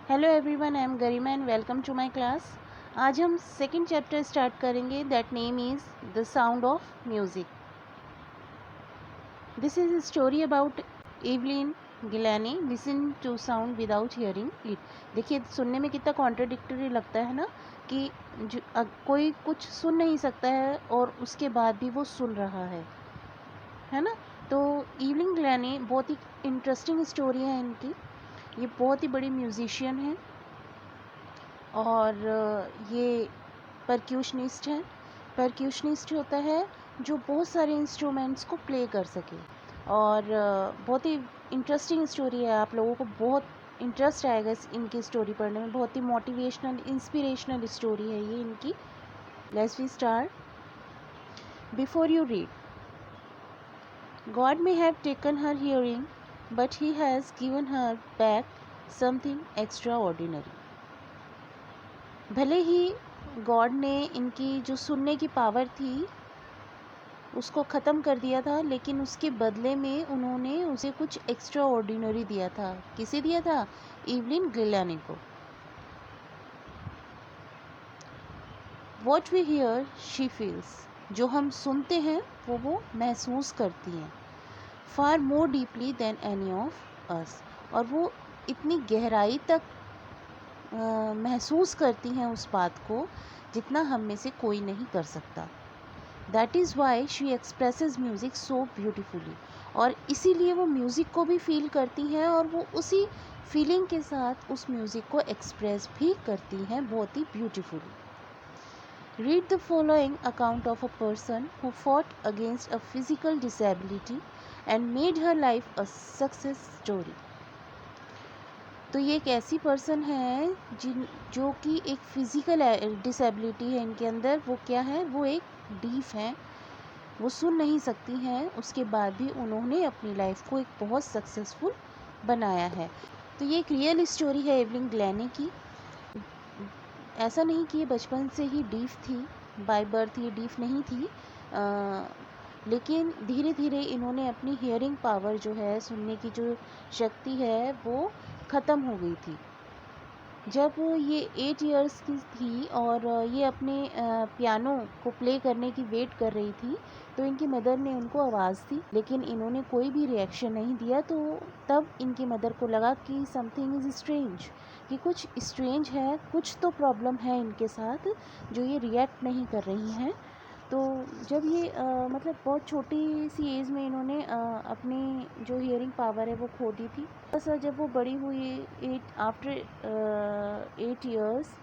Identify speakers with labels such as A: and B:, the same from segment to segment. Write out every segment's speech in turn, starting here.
A: Hello everyone, I am Garima and welcome to my class. आज हम second chapter start करेंगे that name is the sound of music. This is a story about Evelyn Glennie listen to sound without hearing it. देखिए, सुनने में कितना contradictory लगता है ना कि कोई कुछ सुन नहीं सकता है और उसके बाद भी वो सुन रहा है ना। तो एवलिन गिलानी बहुत ही इंटरेस्टिंग स्टोरी है इनकी। ये बहुत ही बड़ी म्यूज़िशियन है और ये परक्यूशनिस्ट है। परक्यूशनिस्ट होता है जो बहुत सारे इंस्ट्रूमेंट्स को प्ले कर सके। और बहुत ही इंटरेस्टिंग स्टोरी है। आप लोगों को बहुत इंटरेस्ट आएगा इनकी स्टोरी पढ़ने में। बहुत ही मोटिवेशनल इंस्पिरेशनल स्टोरी है ये इनकी। Let's we start. Before you read, God may have taken her hearing, but he has given her back something extraordinary. भले ही गॉड ने इनकी जो सुनने की पावर थी उसको ख़त्म कर दिया था, लेकिन उसके बदले में उन्होंने उसे कुछ एक्स्ट्रा ऑर्डिनरी दिया था। किसे दिया था? एवलिन गिलानी को। What we hear she feels, जो हम सुनते हैं वो महसूस करती हैं। Far more deeply than any of us, और वो इतनी गहराई तक महसूस करती हैं उस बात को जितना हम में से कोई नहीं कर सकता। That is why she expresses music so beautifully, और इसीलिए वो म्यूज़िक को भी फील करती हैं और वो उसी फीलिंग के साथ उस म्यूज़िक को एक्सप्रेस भी करती हैं बहुत ही beautifully. Read the following account of a person who fought against a physical disability and made her life a success story. तो ये एक ऐसी पर्सन है जो कि एक फ़िज़िकल डिसेबिलिटी है इनके अंदर। वो क्या है? वो एक डीफ हैं, वो सुन नहीं सकती हैं, उसके बाद भी उन्होंने अपनी लाइफ को एक बहुत सक्सेसफुल बनाया है। तो ये एक रियल स्टोरी है एवलिन गिलानी की। ऐसा नहीं कि ये बचपन से ही डीफ थी, बाय बर्थ ये डीफ नहीं थी, लेकिन धीरे धीरे इन्होंने अपनी हियरिंग पावर जो है, सुनने की जो शक्ति है, वो ख़त्म हो गई थी। जब ये 8 इयर्स की थी और ये अपने पियानो को प्ले करने की वेट कर रही थी, तो इनकी मदर ने उनको आवाज़ दी, लेकिन इन्होंने कोई भी रिएक्शन नहीं दिया। तो तब इनकी मदर को लगा कि समथिंग इज़ स्ट्रेंज, कि कुछ स्ट्रेंज है, कुछ तो प्रॉब्लम है इनके साथ जो ये रिएक्ट नहीं कर रही हैं। तो जब ये मतलब बहुत छोटी सी एज में इन्होंने अपनी जो हियरिंग पावर है वो खो दी थी। बस जब वो बड़ी हुई आफ्टर 8 इयर्स,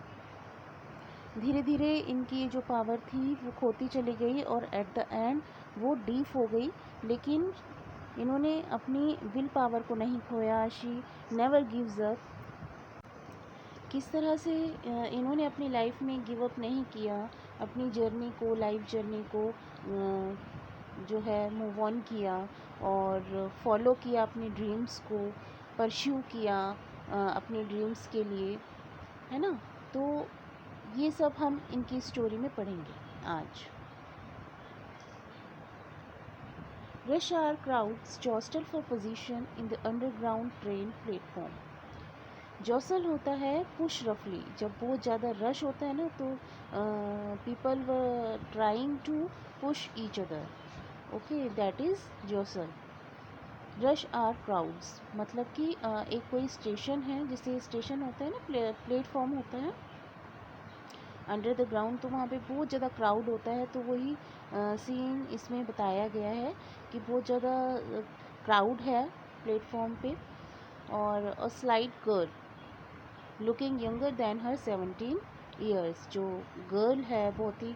A: धीरे धीरे इनकी जो पावर थी वो खोती चली गई और एट द एंड वो डीफ हो गई। लेकिन इन्होंने अपनी विल पावर को नहीं खोया। She never gives up. किस तरह से इन्होंने अपनी लाइफ में गिव अप नहीं किया, अपनी जर्नी को, लाइफ जर्नी को जो है मूव ऑन किया और फॉलो किया, अपनी ड्रीम्स को परस्यू किया अपने ड्रीम्स के लिए, है ना। तो ये सब हम इनकी स्टोरी में पढ़ेंगे आज। Rush hour crowds jostle for position in the underground train platform. Jostle होता है पुश रफली, जब बहुत ज़्यादा रश होता है ना, तो पीपल व trying to push each other. Okay, that is jostle. Rush hour crowds मतलब कि एक कोई स्टेशन है, जैसे स्टेशन होता है ना, प्लेटफॉर्म होता है अंडर द ग्राउंड, तो वहाँ पे बहुत ज़्यादा क्राउड होता है। तो वही सीन इसमें बताया गया है कि बहुत ज़्यादा क्राउड है प्लेटफॉर्म पे। और a slight girl looking younger than her 17 years, जो गर्ल है बहुत ही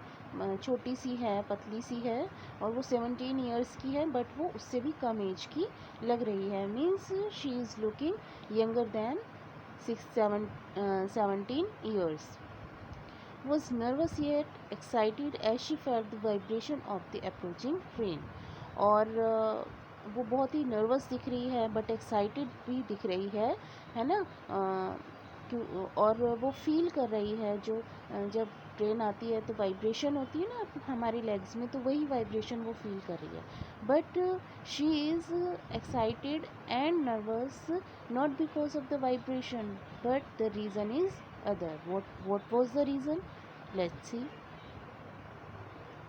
A: छोटी सी है, पतली सी है, और वो 17 ईयर्स की है, बट वो उससे भी कम एज की लग रही है। Means she is looking younger than 17 years. Was nervous yet excited as she felt the vibration of the approaching train. और वो बहुत ही नर्वस दिख रही है, बट एक्साइटेड भी दिख रही है ना। और वो फील कर रही है, जो जब ट्रेन आती है तो वाइब्रेशन होती है ना हमारी लेग्स में, तो वही वाइब्रेशन वो फील कर रही है. But she is excited and nervous not because of the vibration, but the reason is other. what was the reason? Let's see.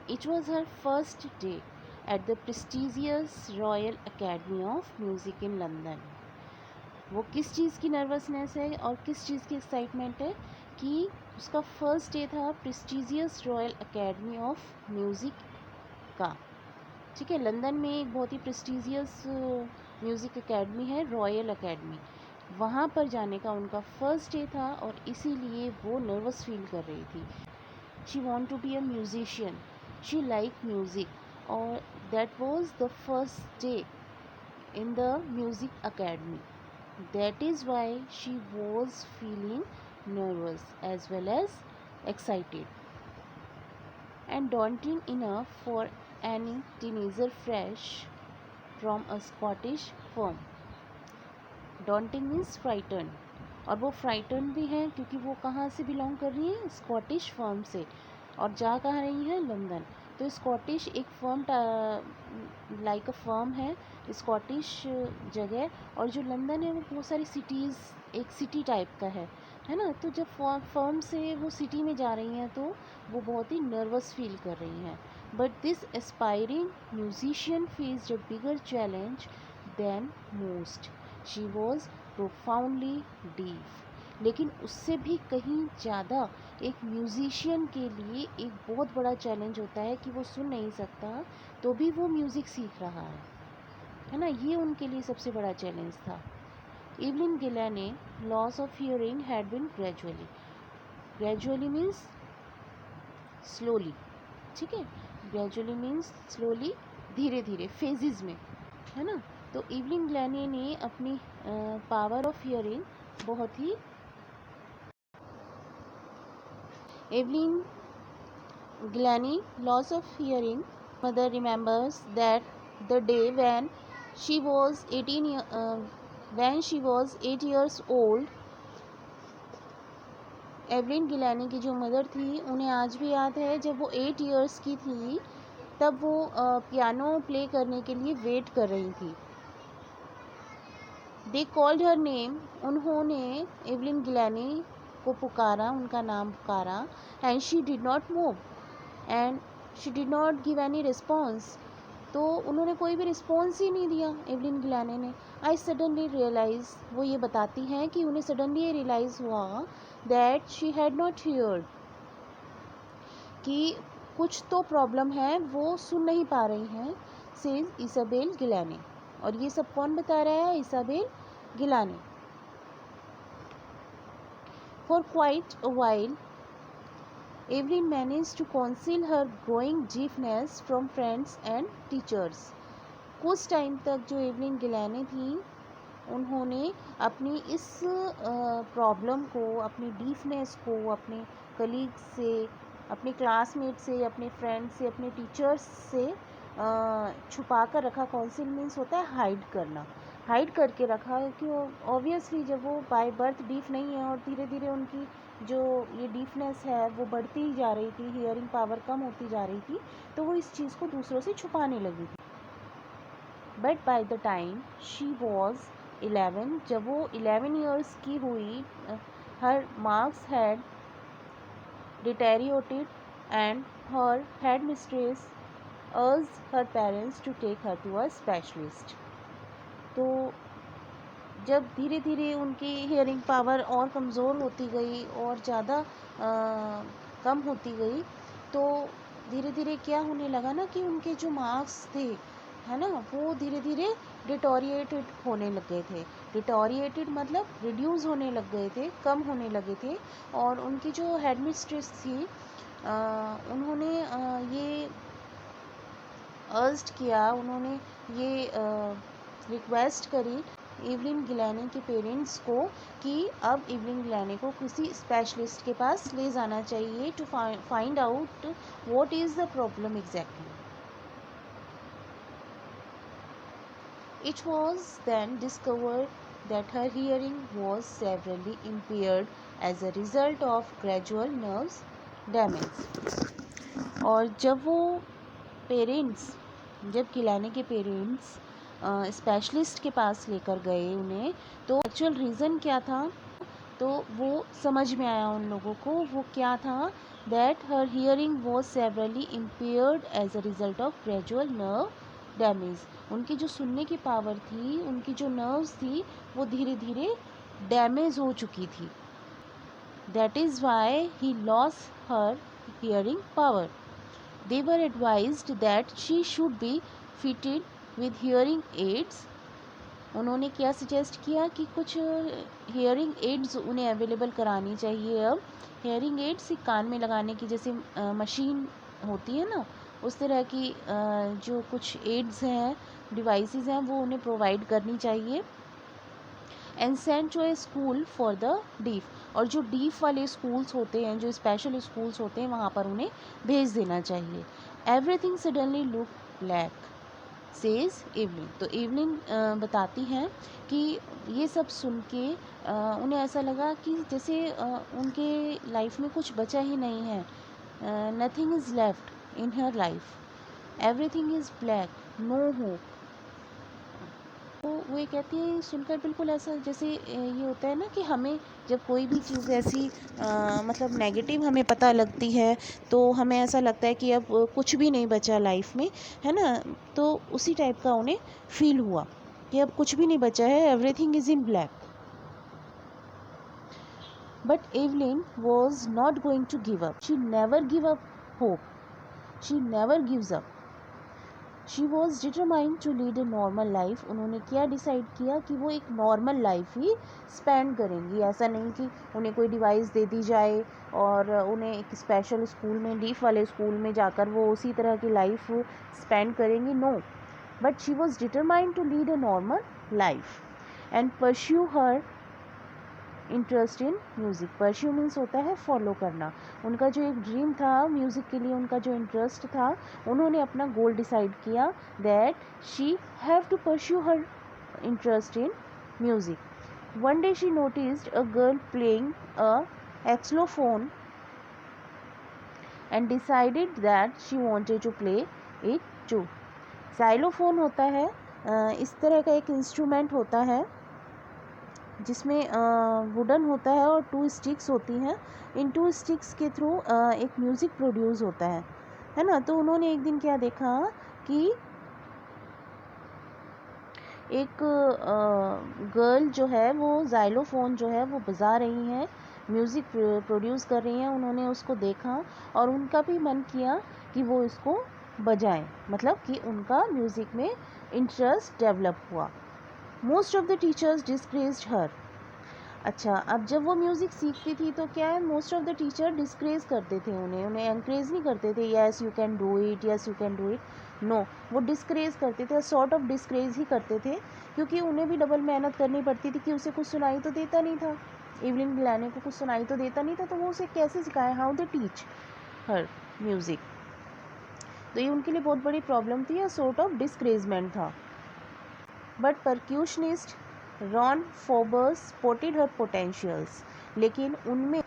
A: It was her first day at the prestigious Royal Academy of Music in London. वो किस चीज़ की nervousness है और किस चीज़ की excitement है कि उसका फर्स्ट डे था prestigious royal academy of music का. ठीक है, लंदन में एक बहुत ही प्रेस्टिजियस म्यूज़िक एकेडमी है, रॉयल एकेडमी. वहाँ पर जाने का उनका फर्स्ट डे था और इसीलिए वो नर्वस फील कर रही थी. She want to be a musician, she like music, और that was the first day in the music academy. That is why she was feeling nervous as well as excited, and daunting enough for any teenager fresh from a Scottish firm. Daunting means frightened, और वो frighten भी हैं क्योंकि वो कहाँ से belong कर रही हैं, स्कॉटिश फर्म से, और जा कहाँ रही हैं, लंदन. तो स्कॉटिश एक फर्म लाइक अ फर्म है, स्कॉटिश जगह, और जो लंदन है वो बहुत सारी सिटीज़, एक सिटी टाइप का है ना. तो जब फर्म से वो सिटी में जा रही हैं तो वो बहुत ही नर्वस फील कर रही हैं. But this aspiring musician faced a bigger challenge than most. She was profoundly deaf. लेकिन उससे भी कहीं ज़्यादा एक म्यूज़िशियन के लिए एक बहुत बड़ा चैलेंज होता है कि वो सुन नहीं सकता तो भी वो म्यूज़िक सीख रहा है ना. ये उनके लिए सबसे बड़ा चैलेंज था. Evelyn Glennie loss of hearing had been gradually. Gradually means slowly. ठीक है, ग्रेजुअली मीन्स स्लोली, धीरे धीरे, फेजेस में, है ना. तो इवलिन गिलानी ने अपनी पावर ऑफ हियरिंग बहुत ही, Evelyn Gilani loss of hearing. Mother remembers that the day when she was 8 years old. Evelyn Glennie की जो मदर थी उन्हें आज भी याद है जब वो 8 इयर्स की थी तब वो पियानो प्ले करने के लिए वेट कर रही थी. They called her name. उन्होंने एवलिन गिलानी को पुकारा, उनका नाम पुकारा. And she did not move and she did not give any response. तो उन्होंने कोई भी रिस्पॉन्स ही नहीं दिया एवलिन गिलानी ने. आई सडनली रियलाइज, वो ये बताती हैं कि उन्हें सडनली ये रियलाइज़ हुआ that she had not heard, कि कुछ तो प्रॉब्लम है, वो सुन नहीं पा रही हैं, सेज इसाबेल गिलानी. और ये सब कौन बता रहा है, Isabel Glennie. For quite a while, Evelyn managed to conceal her growing deafness from friends and teachers. कुछ टाइम तक जो एवलिन गिलानी थी उन्होंने अपनी इस प्रॉब्लम को, अपनी डीफनेस को अपने कलीग से, अपने क्लासमेट से, अपने फ्रेंड से, अपने टीचर्स से छुपा कर रखा. कॉन्सिल मीन्स होता है हाइड करना, हाइड करके रखा. क्योंकि ऑब्वियसली जब वो बाय बर्थ डीफ नहीं है और धीरे धीरे उनकी जो ये डीफनेस है वो बढ़ती ही जा रही थी, हियरिंग पावर कम होती जा रही थी, तो वो इस चीज़ को दूसरों से छुपाने लगी थी. But by the time she was 11, जब वो 11 ईयर्स की हुई, her marks had deteriorated and her headmistress urged her parents to take her to a specialist. तो जब धीरे धीरे उनकी हियरिंग पावर और कमज़ोर होती गई और ज़्यादा कम होती गई, तो धीरे धीरे क्या होने लगा ना कि उनके जो मार्क्स थे, है ना, वो धीरे धीरे डिटोरिएटेड होने लग गए थे. डिटोरिएटेड मतलब रिड्यूस होने लग गए थे, कम होने लगे थे. और उनकी जो हेड मिस्ट्रेस थी उन्होंने ये अर्ज्ड किया, उन्होंने ये रिक्वेस्ट करी एवलिन गिलानी के पेरेंट्स को कि अब एवलिन गिलानी को किसी स्पेशलिस्ट के पास ले जाना चाहिए to find out what is the problem exactly. It was then discovered that her hearing was severely impaired as a result of gradual nerves damage. और जब गिलानी के पेरेंट्स स्पेशलिस्ट के पास लेकर गए उन्हें, तो एक्चुअल रीज़न क्या था, तो वो समझ में आया उन लोगों को। वो क्या था, that her hearing was severely impaired as a result of gradual nerve damage. उनकी जो सुनने की पावर थी, उनकी जो नर्व्स थी, वो धीरे धीरे डैमेज हो चुकी थी। That is why he loss her hearing power. They were advised that she should be fitted with hearing aids. उन्होंने क्या सजेस्ट किया कि कुछ हेयरिंग एड्स उन्हें अवेलेबल करानी चाहिए। अब हेयरिंग एड्स कान में लगाने की जैसे मशीन होती है ना, उस तरह की जो कुछ एड्स हैं, डिवाइसेस हैं, वो उन्हें प्रोवाइड करनी चाहिए। And sent to a school for the deaf. और जो डीफ वाले स्कूल्स होते हैं, जो स्पेशल स्कूल्स होते हैं, वहाँ पर उन्हें भेज देना चाहिए। Everything suddenly look black says Evelyn. तो इवलिन बताती हैं कि ये सब सुन के उन्हें ऐसा लगा कि जैसे उनके लाइफ में कुछ बचा ही नहीं है। Nothing is left in her life, everything is black, no hope. तो वो ये कहती है, सुनकर बिल्कुल ऐसा जैसे ये होता है ना कि हमें जब कोई भी चीज़ ऐसी मतलब नेगेटिव हमें पता लगती है, तो हमें ऐसा लगता है कि अब कुछ भी नहीं बचा लाइफ में, है ना। तो उसी टाइप का उन्हें फील हुआ कि अब कुछ भी नहीं बचा है, everything is in black. But Evelyn was not going to give up. She never give up hope, she never gives up. She was determined to lead a normal life. उन्होंने क्या डिसाइड किया कि वो एक नॉर्मल लाइफ ही spend करेंगी। ऐसा नहीं कि उन्हें कोई डिवाइस दे दी जाए और उन्हें एक स्पेशल स्कूल में, डीफ वाले स्कूल में जाकर वो उसी तरह की लाइफ स्पेंड करेंगी, no. But she was determined to lead a normal life and pursue her interest in music. Pursue means होता है फॉलो करना। उनका जो एक ड्रीम था म्यूज़िक के लिए, उनका जो इंटरेस्ट था, उन्होंने अपना गोल डिसाइड किया that she have to pursue her interest in music. One day she noticed a girl playing a xylophone and decided that she wanted to play it too. Xylophone होता है इस तरह का एक इंस्ट्रूमेंट होता है जिसमें वुडन होता है और 2 स्टिक्स होती हैं। इन 2 स्टिक्स के थ्रू एक म्यूज़िक प्रोड्यूस होता है ना। तो उन्होंने एक दिन क्या देखा कि एक गर्ल जो है वो ज़ाइलोफ़ोन जो है वो बजा रही हैं, म्यूज़िक प्रोड्यूस कर रही हैं। उन्होंने उसको देखा और उनका भी मन किया कि वो इसको बजाएं, मतलब कि उनका म्यूज़िक में इंटरेस्ट डेवलप हुआ। Most of the teachers discouraged her. अच्छा, अब जब वो म्यूज़िक सीखती थी तो क्या है, most of the teacher discourage करते थे उन्हें एनकरेज नहीं करते थे, yes you can do it, yes you can do it, no. वो डिस्करेज करते थे, सॉर्ट ऑफ डिस्करेज ही करते थे, क्योंकि उन्हें भी डबल मेहनत करनी पड़ती थी कि उसे कुछ सुनाई तो देता नहीं था। इवलिन गिलानी को कुछ सुनाई तो देता नहीं था, तो वो उसे कैसे सिखाए, how they teach her music. तो ये उनके लिए बहुत बड़ी प्रॉब्लम थी, या सॉर्ट ऑफ डिस्करेजमेंट था। But percussionist Ron Forbes spotted her potentials. लेकिन उनमें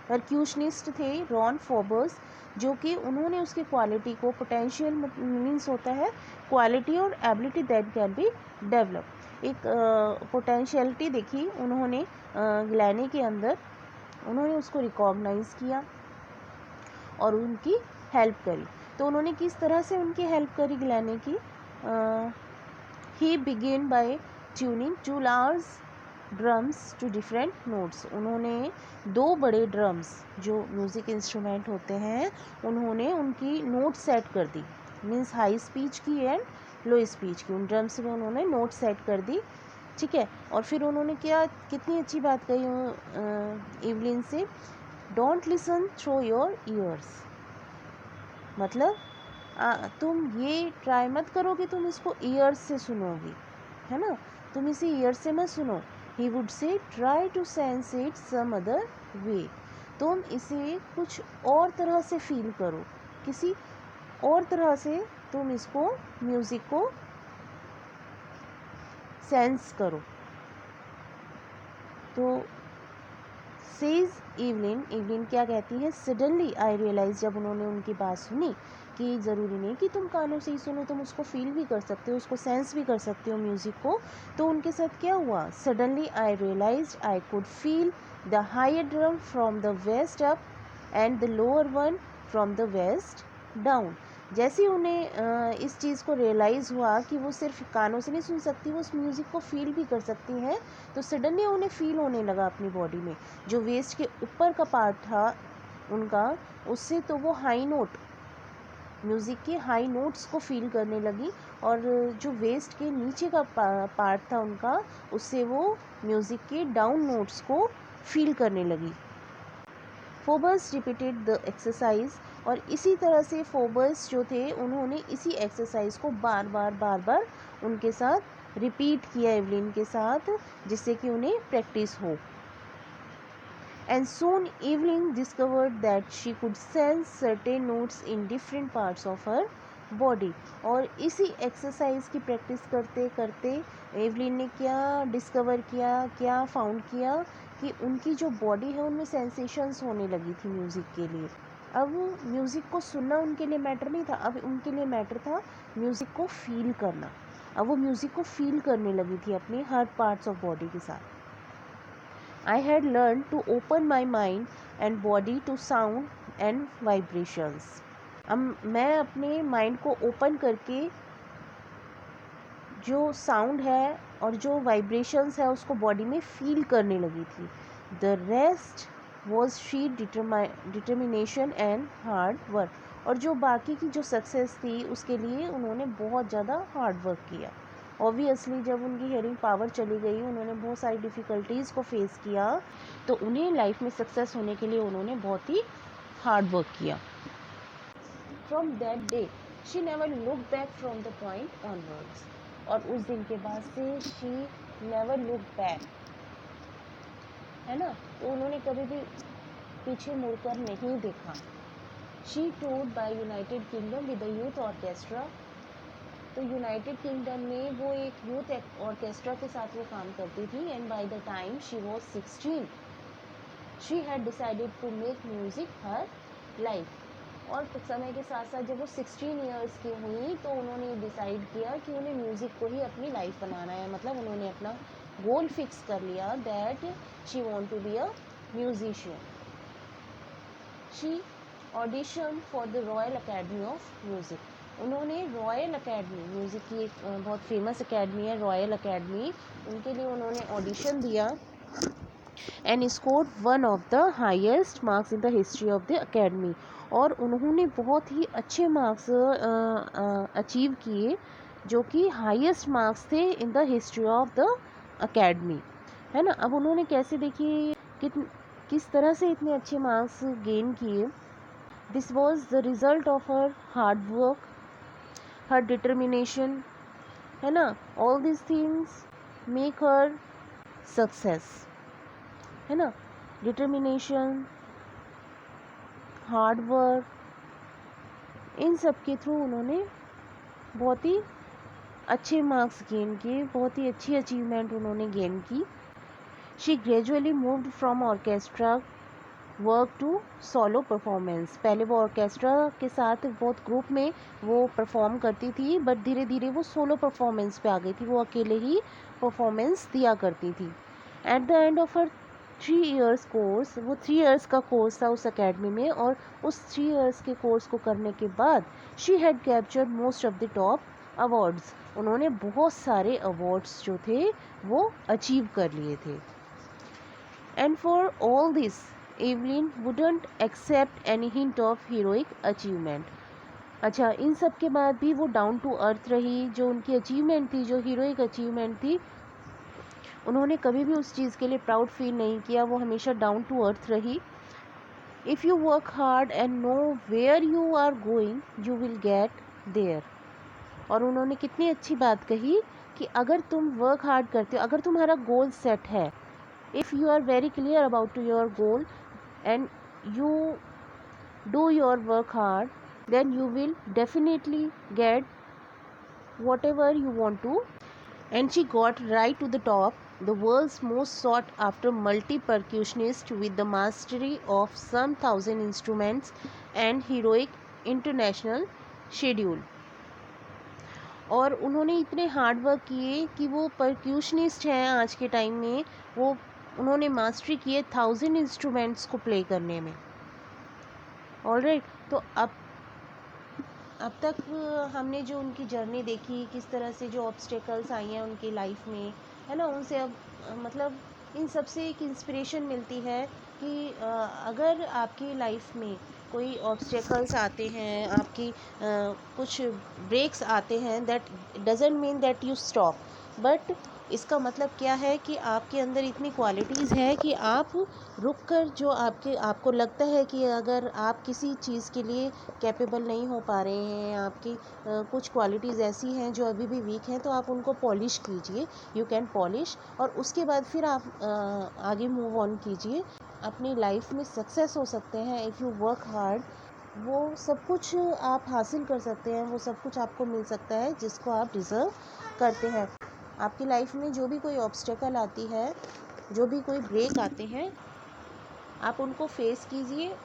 A: परक्यूशनिस्ट थे रॉन फोबर्स, जो कि उन्होंने उसकी क्वालिटी को, पोटेंशियल मीन्स होता है क्वालिटी और ability that can be develop. एक पोटेंशियलिटी देखी उन्होंने गिलानी के अंदर, उन्होंने उसको रिकॉग्नाइज किया और उनकी हेल्प करी। तो उन्होंने किस तरह से उनकी हेल्प करी गिलानी की? He begin by tuning 2 large drums to different notes. उन्होंने 2 बड़े ड्रम्स जो म्यूज़िक इंस्ट्रूमेंट होते हैं, उन्होंने उनकी नोट सेट कर दी, मीन्स हाई स्पीच की एंड लो स्पीच की। उन ड्रम्स में उन्होंने नोट सेट कर दी, ठीक है। और फिर उन्होंने क्या, कितनी अच्छी बात कही इवलिन से, don't listen through your ears. मतलब तुम ये ट्राई मत करो कि तुम इसको ईयर्स से सुनोगी, है ना, तुम इसे ईयर्स से मत सुनो। He would say try to sense it some other way. तुम इसे कुछ और तरह से फील करो, किसी और तरह से तुम इसको, म्यूज़िक को सेंस करो। तो सेज एवलिन, एवलिन क्या कहती है, सडनली आई रियलाइज, जब उन्होंने उनकी बात सुनी कि ज़रूरी नहीं कि तुम कानों से ही सुनो, तुम उसको फील भी कर सकते हो, उसको सेंस भी कर सकते हो म्यूज़िक को, तो उनके साथ क्या हुआ, suddenly I realise I could feel the higher drum from the waist up and the lower one from the waist down. जैसे ही उन्हें इस चीज़ को रियलाइज़ हुआ कि वो सिर्फ कानों से नहीं सुन सकती, वो उस म्यूज़िक को फील भी कर सकती हैं, तो सडनली उन्हें फील होने लगा अपनी बॉडी में, जो वेस्ट के ऊपर का पार्ट था उनका, उससे तो वो हाई नोट, म्यूज़िक के हाई नोट्स को फील करने लगी, और जो वेस्ट के नीचे का पार्ट था उनका, उससे वो म्यूज़िक के डाउन नोट्स को फील करने लगी। फोबस रिपीटेड द एक्सरसाइज, और इसी तरह से फोबस जो थे उन्होंने इसी एक्सरसाइज को बार बार उनके साथ रिपीट किया एवलिन के साथ, जिससे कि उन्हें प्रैक्टिस हो। And soon Evelyn discovered that she could sense certain notes in different parts of her body। और इसी एक्सरसाइज की प्रैक्टिस करते करते एवलिन ने क्या डिस्कवर किया, क्या फाउंड किया, कि उनकी जो बॉडी है उनमें सेंसेशंस होने लगी थी म्यूज़िक के लिए। अब म्यूज़िक को सुनना उनके लिए मैटर नहीं था, अब उनके लिए मैटर था म्यूज़िक को फील करना। अब वो म्यूज़िक को फील करने लगी थी अपने हर पार्ट्स ऑफ बॉडी के साथ। I had learned to open my mind and body to sound and vibrations। अब मैं अपने माइंड को ओपन करके जो साउंड है और जो वाइब्रेशंस है उसको बॉडी में फील करने लगी थी। The rest was she determination and hard work, और जो बाकी की जो सक्सेस थी उसके लिए उन्होंने बहुत ज़्यादा हार्ड वर्क किया। ऑब्वियसली जब उनकी हियरिंग पावर चली गई, उन्होंने बहुत सारी डिफ़िकल्टीज़ को फेस किया, तो उन्हें लाइफ में सक्सेस होने के लिए उन्होंने बहुत ही हार्ड वर्क किया। From that day she never look back from the point onwards, और उस दिन के बाद से शी नेवर लुक बैक, है ना, तो उन्होंने कभी भी पीछे मुड़कर नहीं देखा। She toured by United Kingdom with the youth orchestra, तो यूनाइटेड किंगडम में वो एक यूथ ऑर्केस्ट्रा के साथ वो काम करती थी। And by the time she was 16 she had decided to make music her life, और समय के साथ साथ जब वो 16 ईयर्स की हुई तो उन्होंने डिसाइड किया कि उन्हें म्यूज़िक को ही अपनी लाइफ बनाना है। मतलब उन्होंने अपना गोल फिक्स कर लिया that she want to be a musician. She audition for the Royal Academy of Music, उन्होंने रॉयल अकेडमी, म्यूज़िक की एक बहुत फेमस अकेडमी है रॉयल अकेडमी, उनके लिए उन्होंने ऑडिशन दिया and scored one of the highest marks in the history of the academy, और उन्होंने बहुत ही अच्छे मार्क्स अचीव किए जो कि हाईएस्ट मार्क्स थे इन the history of the academy, है ना। अब उन्होंने कैसे, देखिए किस तरह से इतने अच्छे मार्क्स गेन किए। This was the result of her hard work, her determination, है ना। All this things make her success, है ना। डिटर्मिनेशन, हार्ड वर्क, इन सब के थ्रू उन्होंने बहुत ही अच्छे मार्क्स गेन किए, बहुत ही अच्छी अचीवमेंट उन्होंने गेन की। She gradually moved from orchestra work to solo performance, पहले वो ऑर्केस्ट्रा के साथ बहुत ग्रुप में वो परफॉर्म करती थी, बट धीरे धीरे वो सोलो परफॉर्मेंस पे आ गई थी, वो अकेले ही परफॉर्मेंस दिया करती थी। At the end of her 3 years course, वो 3 इयर्स का कोर्स था उस अकेडमी में, और उस 3 इयर्स के कोर्स को करने के बाद she had captured most of the top awards, उन्होंने बहुत सारे अवार्ड्स जो थे वो अचीव कर लिए थे। And for all this Evelyn wouldn't accept any hint of heroic achievement. अच्छा, इन सब के बाद भी वो डाउन टू अर्थ रही, जो उनकी अचीवमेंट थी, जो हीरोइक अचीवमेंट थी, उन्होंने कभी भी उस चीज़ के लिए प्राउड फील नहीं किया, वो हमेशा डाउन टू अर्थ रही। If you work hard and know where you are going you will get there, और उन्होंने कितनी अच्छी बात कही कि अगर तुम वर्क हार्ड करते हो, अगर तुम्हारा गोल सेट है, if you are very clear about your goal and you do your work hard, then you will definitely get whatever you want to। And she got right to the top the world's most sought after multi-percussionist with the mastery of some 1,000 instruments and heroic international schedule। और उन्होंने इतने hard work किए कि वो परक्यूशनिस्ट हैं आज के time में, वो उन्होंने मास्टरी की है 1,000 इंस्ट्रूमेंट्स को प्ले करने में। ऑलराइट, तो अब तक हमने जो उनकी जर्नी देखी, किस तरह से जो ऑब्स्टेकल्स आई हैं उनकी लाइफ में, है ना, उनसे अब मतलब इन सब से एक इंस्पिरेशन मिलती है कि अगर आपकी लाइफ में कोई ऑब्स्टेकल्स आते हैं, आपकी कुछ ब्रेक्स आते हैं, that doesn't mean that you stop, but इसका मतलब क्या है कि आपके अंदर इतनी क्वालिटीज़ है कि आप रुक कर, जो आपको लगता है कि अगर आप किसी चीज़ के लिए कैपेबल नहीं हो पा रहे हैं, आपकी कुछ क्वालिटीज़ ऐसी हैं जो अभी भी वीक हैं, तो आप उनको पॉलिश कीजिए, यू कैन पॉलिश, और उसके बाद फिर आप आगे मूव ऑन कीजिए। अपनी लाइफ में सक्सेस हो सकते हैं इफ़ यू वर्क हार्ड। वो सब कुछ आप हासिल कर सकते हैं, वो सब कुछ आपको मिल सकता है जिसको आप डिज़र्व करते हैं। आपकी लाइफ में जो भी कोई ऑब्स्टेकल आती है, जो भी कोई ब्रेक आते हैं, आप उनको फेस कीजिए।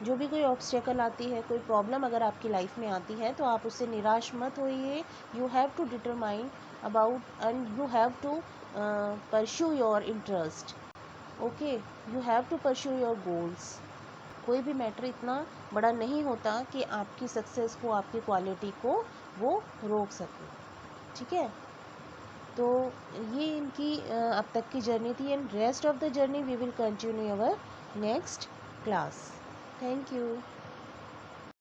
A: जो भी कोई ऑब्स्टेकल आती है, कोई प्रॉब्लम अगर आपकी लाइफ में आती है, तो आप उससे निराश मत होइए। You have to determine about and you have to pursue your interest. Okay, you have to pursue your goals. कोई भी मैटर इतना बड़ा नहीं होता कि आपकी सक्सेस को, आपकी क्वालिटी को वो रोक सके। ठीक है, तो ये इनकी अब तक की जर्नी थी, and rest of the journey we will continue our next class. Thank you.